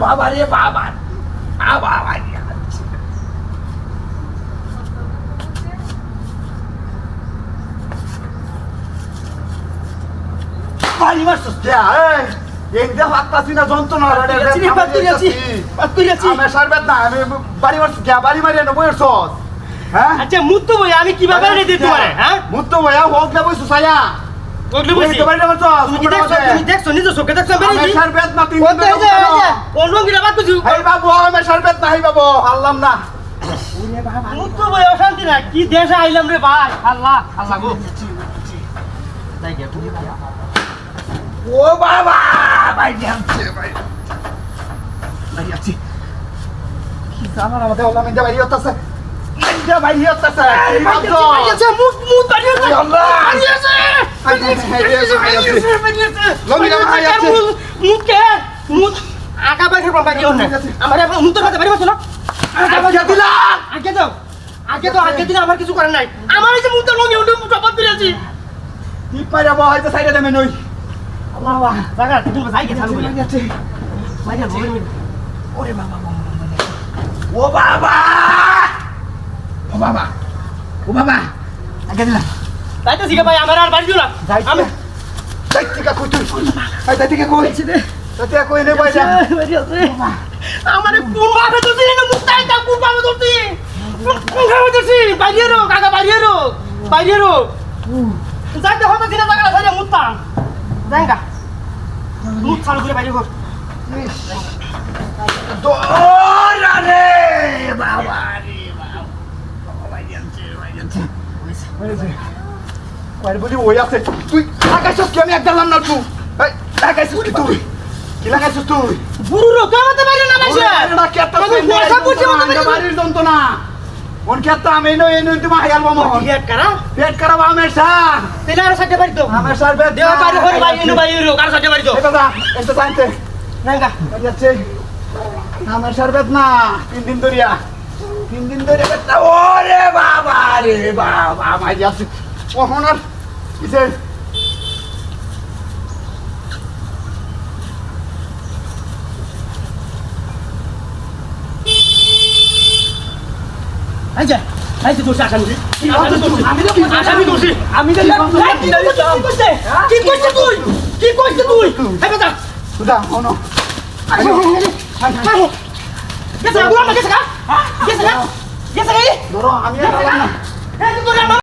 বাবা রে বাবা বাবা পানি মারছস কে এই দেখ হাতটাছি না যন্ত্রণা আমি সারবেত না আমি বাড়ি মারছি কে বাড়ি মারি না বইছস হ্যাঁ আচ্ছা মুত্তু ভাই আমি কিভাবে রে দিতে পারে হ্যাঁ মুত্তু ভাইয়া হোক না বইছস আয়া ওগলে বইছি বাড়ি না মারছস তুমি দেখছো নিজে চোখে দেখছো আমি সারবেত না তিন দিন কোন রঙিরা বাদ বুঝু এই বাবু আমি সারবেত না বাবু হারলাম না ওরে বাবা মুত্তু ভাই অশান্তি না কি দেশে আইলাম রে ভাই আল্লাহ আল্লাহ গো তাই গে তুমি ও বাবা ভাই যাচ্ছে ভাই ভাই যাচ্ছে কি জানা না আমাদের ওলামিন ভাই হতাছে ইন্দা ভাই হতাছে ভাই আছে মুত বাড়ি আছে আল্লাহ বাড়ি আছে লমিনা ভাই আছে মুত কে মুত আগা বাইরে বাড়ি না আমার মুতের হাতে বাড়ি বসো না আগে দাও আগে দিলে আমার কিছু করার নাই আমার এই যে মুতের লঙ্গি উঠে টপাত দিয়েছি কি পারে বাবা হয়তো সাইডে দেবে নই আল্লাহ জায়গা তুমি যাই গেছ আমি যাচ্ছে মাইয়া বলে ওরে বাবা ও বাবা ও বাবা ও বাবা আগে দিলাম তাই তো শিখে ভাই আমার আর বাড়ি দিও না আমি যাই থেকে কই তুই আই তাই থেকে কই তাতে কই নে ভাই বাড়ি আছে আমারে কোন ভাবে তো দিন মুক্তাই তা কোন ভাবে ধরতি কোন ভাবে ধরতি বাইরে রো কাকা বাইরে রো যাইতে হতো দিনে জায়গা ছাড়া মুত্তাম যাইগা মুত চালু করে বাইরে কর দৌড়ারে বাবা রে বাবা ভাই যাচ্ছে কয় বলি ওই আছে তুই লাগাইছস কি আমি একদম না তুই এই লাগাইছস কি তুই কি লাগাইছস তুই বুড়ো রো কামাতে বাইরে না মাইছে না কেতা তুই পয়সা বুঝি মত বাড়ির যন্ত না কোন কেতা আমি নই তুমি হায়াল মামা পেট খারাপ আমেশা তেলে আর সাথে বাড়ি দাও আমেশার পেট দেও বাইরে হল বাইরে রো কার সাথে বাড়ি দাও এটা জানতে নাঙ্গা যাচ্ছে আমেশার পেট না 3 দিন ধরিয়া 3 দিন ধরে পেট ওরে বাবা রে বাবা ভাই যাচ্ছে ওহন আর কিসের আইছে দোষ আসামি আমি কি কইছিস তুই হেবে যা সুদা ওনো গেছে গুলা গেছে গেছে ধরো আমি আর